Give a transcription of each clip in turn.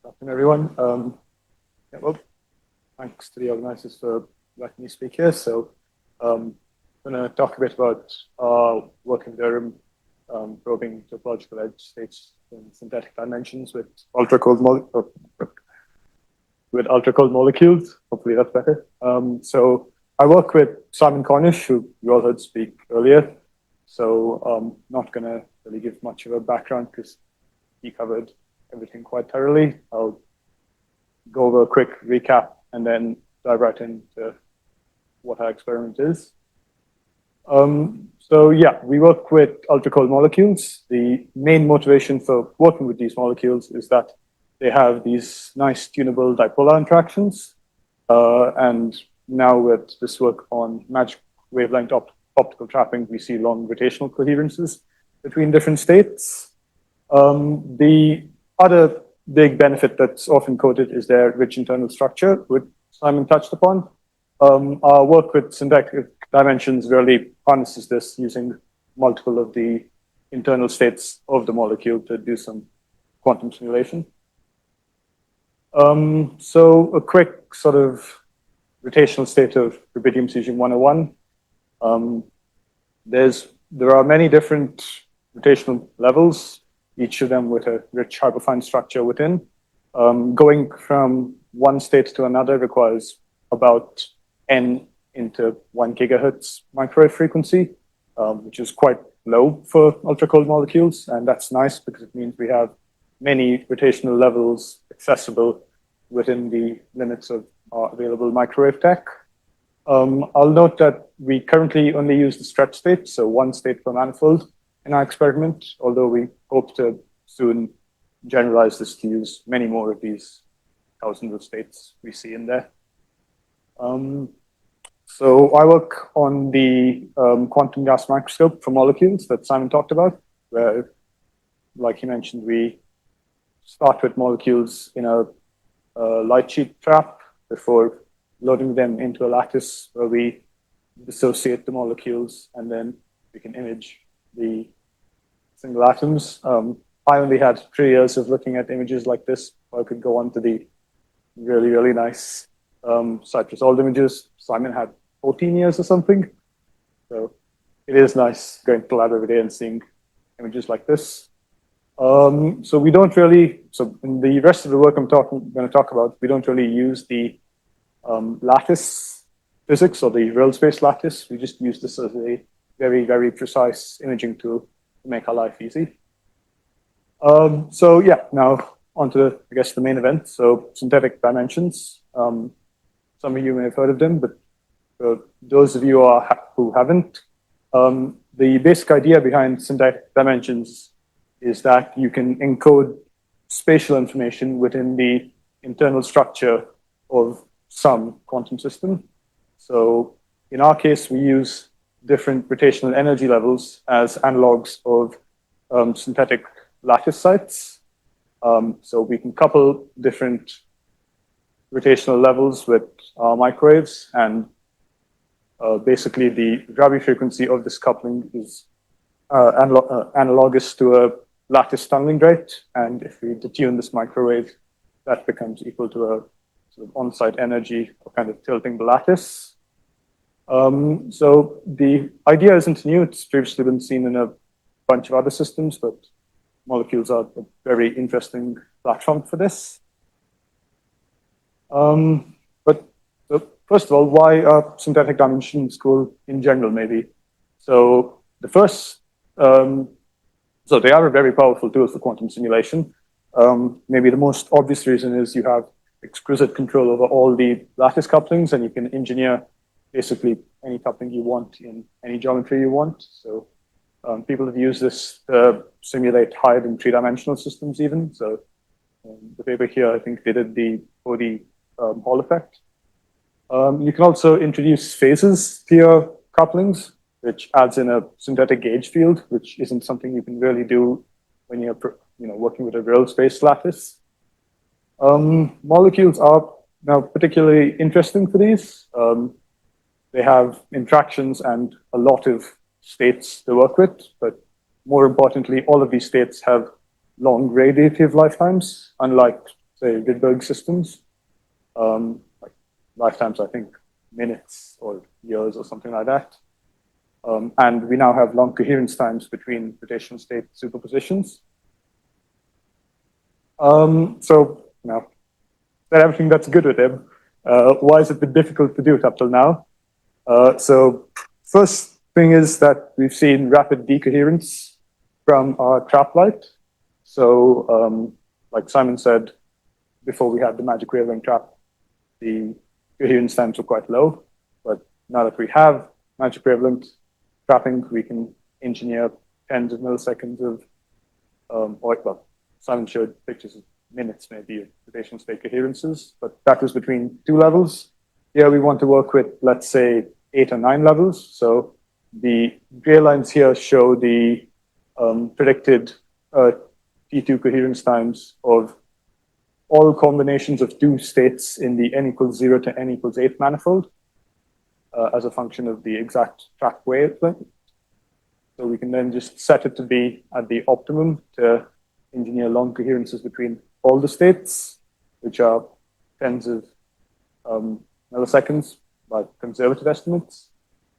Afternoon, everyone. Well, thanks to the organizers for letting me speak here. So, I'm going to talk a bit about our work in Durham, probing topological edge states in synthetic dimensions with ultracold molecules. Hopefully, that's better. So, I work with Simon Cornish, who you all heard speak earlier. So, I'm not going to really give much of a background because he covered everything quite thoroughly. I'll go over a quick recap and then dive right into what our experiment is. So yeah, we work with ultracold molecules. The main motivation for working with these molecules is that they have these nice tunable dipolar interactions. And now with this work on magic wavelength optical trapping, we see long rotational coherences between different states. The other big benefit that's often quoted is their rich internal structure, which Simon touched upon. Our work with synthetic dimensions really harnesses this using multiple of the internal states of the molecule to do some quantum simulation. So a quick sort of rotational state of rubidium cesium 101. There are many different rotational levels, each of them with a rich hyperfine structure within. Going from one state to another requires about n into 1 gigahertz microwave frequency, which is quite low for ultracold molecules. And that's nice because it means we have many rotational levels accessible within the limits of our available microwave tech. I'll note that we currently only use the stretch state, so one state per manifold in our experiment, although we hope to soon generalize this to use many more of these thousands of states we see in there. So I work on the quantum gas microscope for molecules that Simon talked about, where, like he mentioned, we start with molecules in a light sheet trap before loading them into a lattice where we dissociate the molecules, and then we can image the single atoms. I only had 3 years of looking at images like this. I could go on to the really, really nice Cypress old images. Simon had 14 years or something. So it is nice going to the lab every day and seeing images like this. So we don't really, so in the rest of the work I'm going to talk about, we don't really use the lattice physics or the real space lattice. We just use this as a very, very precise imaging tool to make our life easy. So yeah, now onto, I guess, the main event. So synthetic dimensions. Some of you may have heard of them, but for those of you who haven't, the basic idea behind synthetic dimensions is that you can encode spatial information within the internal structure of some quantum system. So in our case, we use different rotational energy levels as analogs of synthetic lattice sites. So we can couple different rotational levels with microwaves, and basically the Rabi frequency of this coupling is analogous to a lattice tunneling rate. And if we detune this microwave, that becomes equal to a sort of on-site energy of kind of tilting the lattice. So the idea isn't new. It's previously been seen in a bunch of other systems, but molecules are a very interesting platform for this. But first of all, why are synthetic dimensions cool in general, maybe? So the first, so they are a very powerful tool for quantum simulation. Maybe the most obvious reason is you have exquisite control over all the lattice couplings, and you can engineer basically any coupling you want in any geometry you want. So people have used this to simulate higher than 3-dimensional systems even. So the paper here, I think they did the OD Hall effect. You can also introduce phases to your couplings, which adds in a synthetic gauge field, which isn't something you can really do when you're working with a real space lattice. Molecules are now particularly interesting for these. They have interactions and a lot of states to work with, but more importantly, all of these states have long radiative lifetimes, unlike say, Rydberg systems. Like lifetimes, I think, minutes or years or something like that. And we now have long coherence times between rotational state superpositions. So now, that everything that's good with him. Why has it been difficult to do it up till now? So first thing is that we've seen rapid decoherence from our trap light. So like Simon said, before we had the magic wavelength trap, the coherence times were quite low. But now that we have magic wavelength trapping, we can engineer tens of milliseconds of, or well, Simon showed pictures of minutes maybe of rotational state coherences, but that was between 2 levels. Here we want to work with, let's say, 8 or 9 levels. So the gray lines here show the predicted T2 coherence times of all combinations of 2 states in the n equals 0 to n equals 8 manifold as a function of the exact trap wavelength. So we can then just set it to be at the optimum to engineer long coherences between all the states, which are tens of milliseconds by conservative estimates.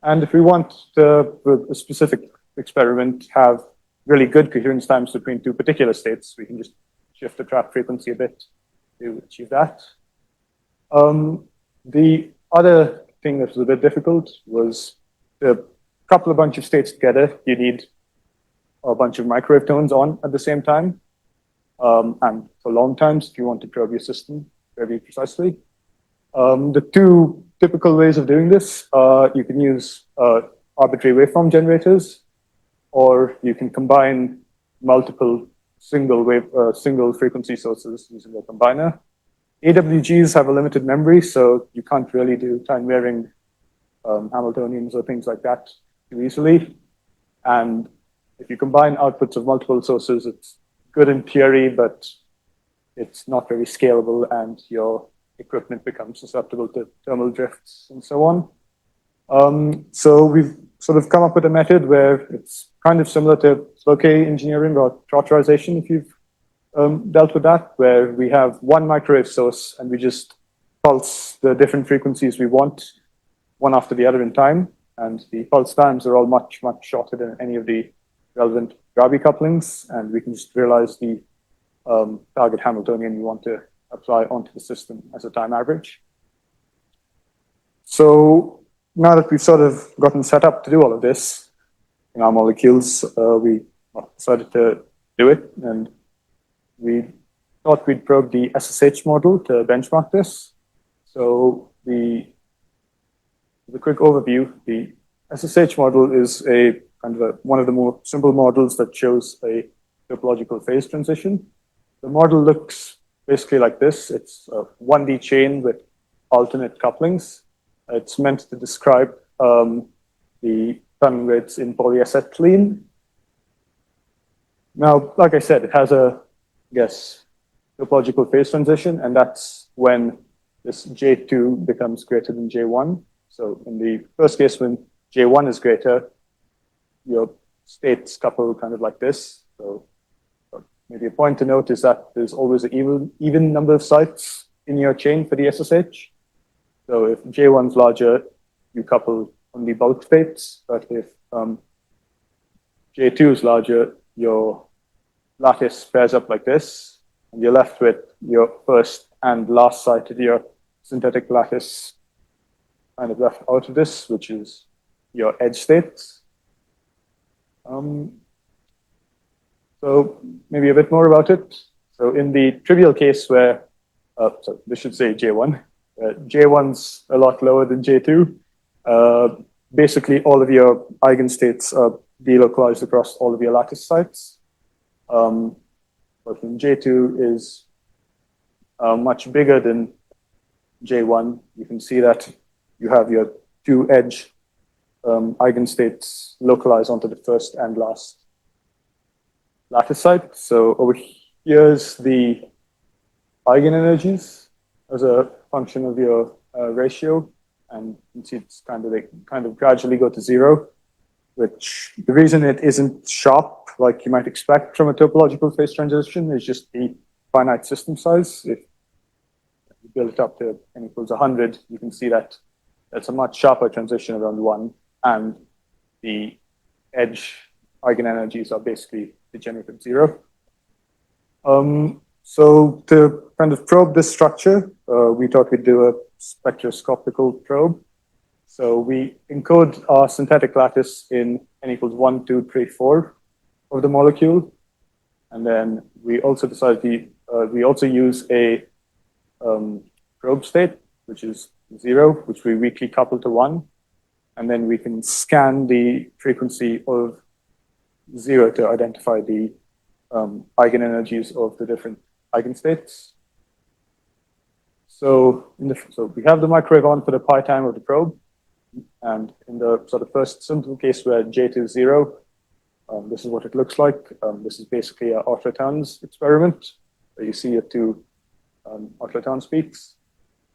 And if we want to, with a specific experiment, have really good coherence times between 2 particular states, we can just shift the trap frequency a bit to achieve that. The other thing that was a bit difficult was to couple a bunch of states together. You need a bunch of microwave tones on at the same time. And for long times, if you want to probe your system very precisely. The 2 typical ways of doing this, you can use arbitrary waveform generators, or you can combine multiple single frequency sources using a combiner. AWGs have a limited memory, so you can't really do time varying Hamiltonians or things like that too easily. And if you combine outputs of multiple sources, it's good in theory, but it's not very scalable, and your equipment becomes susceptible to thermal drifts and so on. So we've sort of come up with a method where it's kind of similar to slow-K engineering or trotterization, if you've dealt with that, where we have one microwave source and we just pulse the different frequencies we want, one after the other in time. And the pulse times are all much, much shorter than any of the relevant Rabi couplings, and we can just realize the target Hamiltonian you want to apply onto the system as a time average. So now that we've sort of gotten set up to do all of this in our molecules, we decided to do it, and we thought we'd probe the SSH model to benchmark this. So the quick overview, the SSH model is a kind of one of the more simple models that shows a topological phase transition. The model looks basically like this. It's a 1D chain with alternate couplings. It's meant to describe the Tapan rates in polyacetylene. Now, like I said, it has a, topological phase transition, and that's when this J2 becomes greater than J1. So in the first case, when J1 is greater, your states couple kind of like this. So maybe a point to note is that there's always an even number of sites in your chain for the SSH. So if J1 is larger, you couple only bulk states. But if J2 is larger, your lattice pairs up like this, and you're left with your first and last site of your synthetic lattice kind of left out of this, which is your edge states. So maybe a bit more about it. So in the trivial case where, so this should say J1, J1's a lot lower than J2. Basically, all of your eigenstates are delocalized across all of your lattice sites. But when J2 is much bigger than J1, you can see that you have your 2 edge eigenstates localized onto the first and last lattice site. So over here's the eigenenergies as a function of your ratio, and you can see it's kind of gradually go to 0. Which the reason it isn't sharp like you might expect from a topological phase transition is just the finite system size. If you build it up to n equals 100, you can see that that's a much sharper transition around 1, and the edge eigenenergies are basically degenerate 0. So to kind of probe this structure, we thought we'd do a spectroscopical probe. So we encode our synthetic lattice in n equals 1, 2, 3, 4 of the molecule. And then we also decided we also use a probe state, which is 0, which we weakly couple to 1. And then we can scan the frequency of 0 to identify the eigenenergies of the different eigenstates. So we have the microwave on for the pi time of the probe. And in the sort of first simple case where J2 is 0, this is what it looks like. This is basically an Arthur-Towns experiment, where you see your two Arthur-Towns peaks.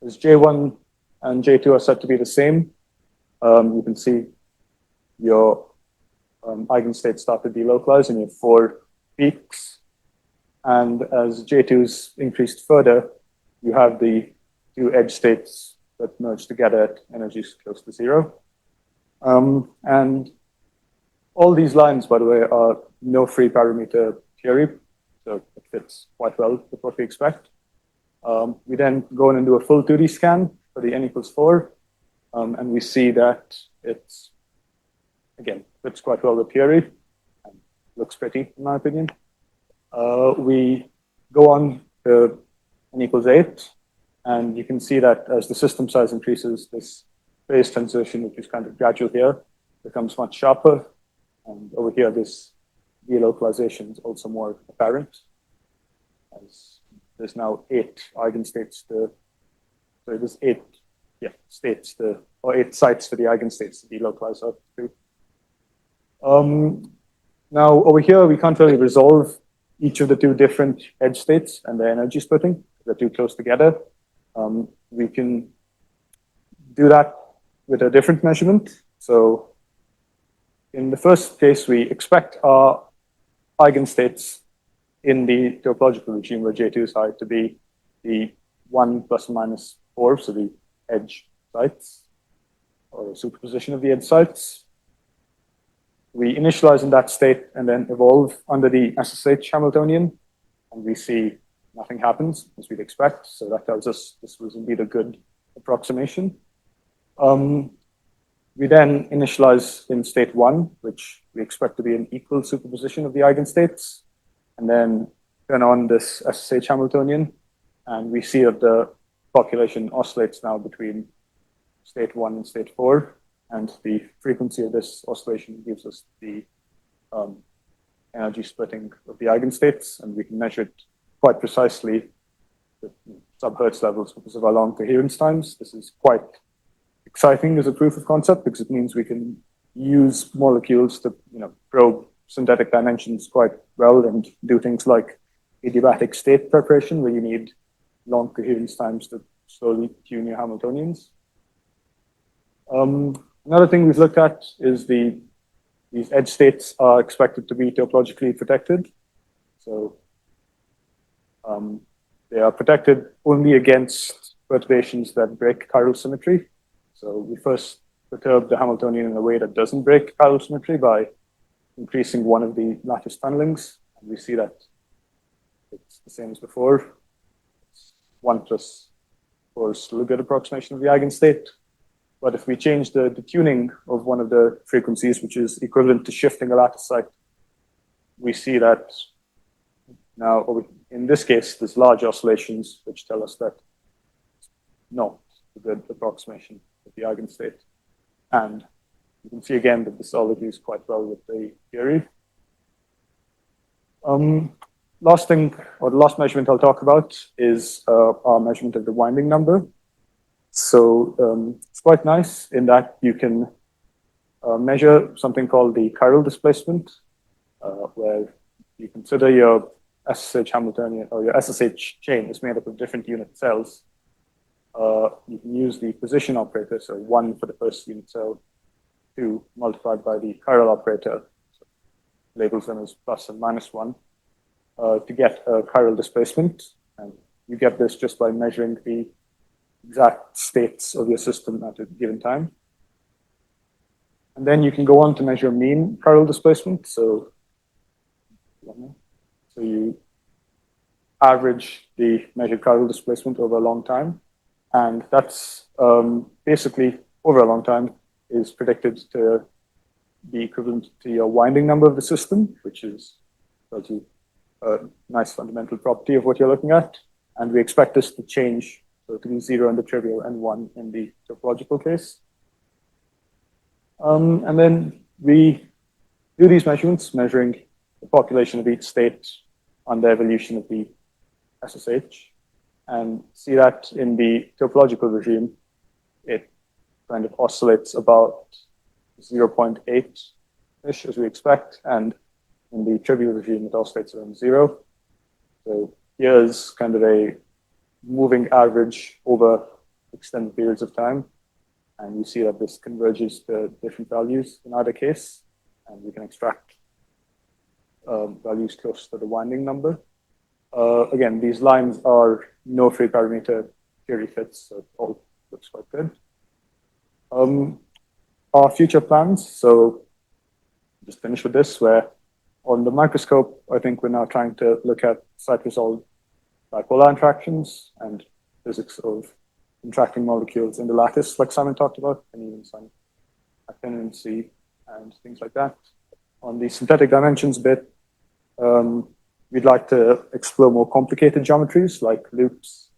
As J1 and J2 are said to be the same, you can see your eigenstates start to delocalize and you have 4 peaks. And as J2's increased further, you have the 2 edge states that merge together at energies close to 0. And all these lines, by the way, are no free parameter theory, so it fits quite well with what we expect. We then go in and do a full 2D scan for the n equals 4, and we see that it's, again, fits quite well with theory, and looks pretty, in my opinion. We go on to n equals 8, and you can see that as the system size increases, this phase transition, which is kind of gradual here, becomes much sharper. And over here, this delocalization is also more apparent, as there's now 8 eigenstates to, so there's 8 states to, or 8 sites for the eigenstates to delocalize out to. Now over here, we can't really resolve each of the 2 different edge states and the energy splitting. They're too close together. We can do that with a different measurement. So in the first case, we expect our eigenstates in the topological regime where J2 is high to be the 1 plus or minus 4, so the edge sites, or the superposition of the edge sites. We initialize in that state and then evolve under the SSH Hamiltonian, and we see nothing happens as we'd expect. So that tells us this was indeed a good approximation. We then initialize in state 1, which we expect to be an equal superposition of the eigenstates, and then turn on this SSH Hamiltonian, and we see that the population oscillates now between state 1 and state 4, and the frequency of this oscillation gives us the energy splitting of the eigenstates, and we can measure it quite precisely with sub-Hertz levels because of our long coherence times. This is quite exciting as a proof of concept because it means we can use molecules to probe synthetic dimensions quite well and do things like adiabatic state preparation, where you need long coherence times to slowly tune your Hamiltonians. Another thing we've looked at is these edge states are expected to be topologically protected. So they are protected only against perturbations that break chiral symmetry. So we first perturb the Hamiltonian in a way that doesn't break chiral symmetry by increasing one of the lattice tunnelings. And we see that it's the same as before. It's 1 plus 4 is still a good approximation of the eigenstate. But if we change the tuning of one of the frequencies, which is equivalent to shifting a lattice site, we see that now, in this case, there's large oscillations, which tell us that it's not a good approximation of the eigenstate. And you can see again that this all agrees quite well with the theory. Last thing, or the last measurement I'll talk about is our measurement of the winding number. So it's quite nice in that you can measure something called the chiral displacement, where you consider your SSH Hamiltonian, or your SSH chain is made up of different unit cells. You can use the position operator, so 1 for the first unit cell, 2 multiplied by the chiral operator, so labels them as plus and minus 1. to get a chiral displacement. And you get this just by measuring the exact states of your system at a given time. And then you can go on to measure mean chiral displacement. So you average the measured chiral displacement over a long time. And that's basically, over a long time, is predicted to be equivalent to your winding number of the system, which is a nice fundamental property of what you're looking at. And we expect this to change, so to be 0 in the trivial and 1 in the topological case. And then we do these measurements, measuring the population of each state on the evolution of the SSH, and see that in the topological regime, it kind of oscillates about 0.8-ish as we expect, and in the trivial regime, it oscillates around 0. So here's kind of a moving average over extended periods of time. And you see that this converges to different values in either case. And we can extract values close to the winding number. Again, these lines are no free parameter theory fits, so it all looks quite good. Our future plans, so just finish with this, where on the microscope, I think we're now trying to look at site-resolved bipolar interactions and physics of interacting molecules in the lattice, like Simon talked about, and even some attenuancy and things like that. On the synthetic dimensions bit, we'd like to explore more complicated geometries like loops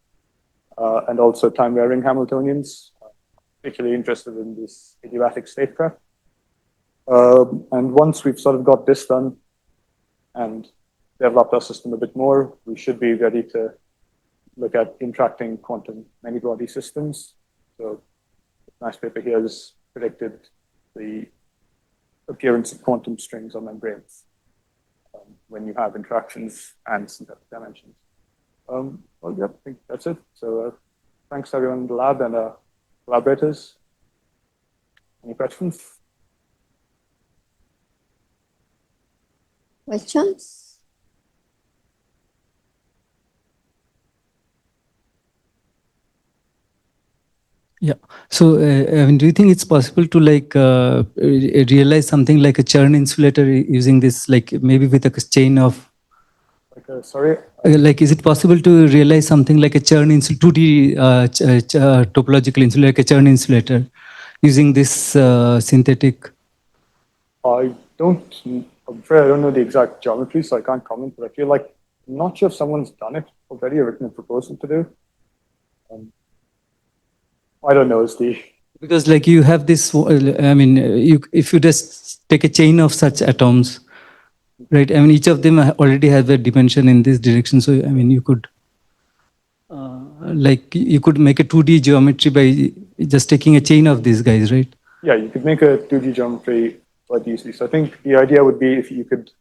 and also time-varying Hamiltonians. Particularly interested in this adiabatic state prep. And once we've sort of got this done and developed our system a bit more, we should be ready to look at interacting quantum many-body systems. So a nice paper here has predicted the appearance of quantum strings on membranes when you have interactions and synthetic dimensions. Well, yeah, I think that's it. So thanks everyone in the lab and collaborators. Any questions? Questions? Yeah. So, I mean, do you think it's possible to realize something like a churn insulator using this, like maybe with a chain of? Sorry. Like, is it possible to realize something like a churn 2D topological insulator, like a churn insulator, using this synthetic? I'm afraid I don't know the exact geometry, so I can't comment, but I feel like I'm not sure if someone's done it already or written a proposal to do. I don't know, because like you have this, I mean, if you just take a chain of such atoms, right? I mean, each of them already has a dimension in this direction. So, I mean, you could, you could make a 2D geometry by just taking a chain of these guys, right? Yeah, you could make a 2D geometry quite easily. So I think the idea would be if you could,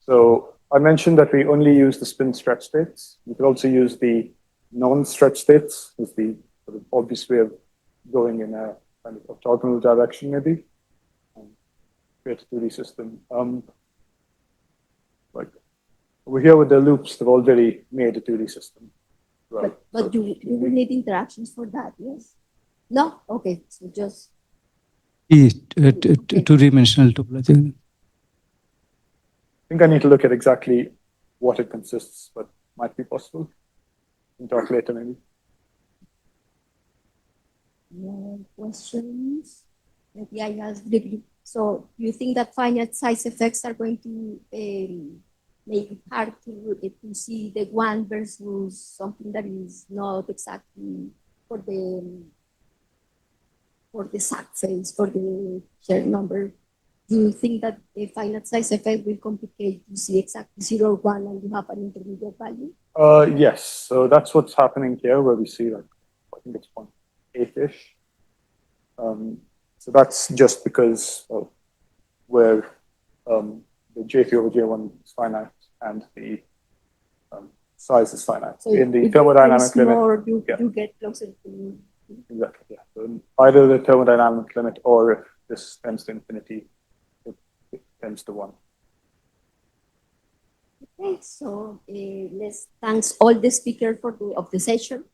so I mentioned that we only use the spin stretch states. You could also use the non-stretch states as the sort of obvious way of going in a kind of orthogonal direction, maybe. Create a 2D system. Like over here with the loops, they've already made a 2D system. Right. But you will need interactions for that, yes? No? Okay, so just... Two-dimensional topology. I think I need to look at exactly what it consists, but might be possible. We can talk later, maybe. No questions? Maybe I ask briefly. So you think that finite size effects are going to make it hard to see the one versus something that is not exactly for the SAC phase, for the shared number? Do you think that the finite size effect will complicate to see exactly 0 or 1 and you have an intermediate value? Yes, so that's what's happening here, where we see like, I think it's 0.8-ish. So that's just because of where the J3 over J1 is finite and the size is finite. So in the thermodynamic limit, more, you get closer to... Exactly, yeah. So either the thermodynamic limit or if this tends to infinity, it tends to 1. Okay, so let's thanks all the speakers for of the session.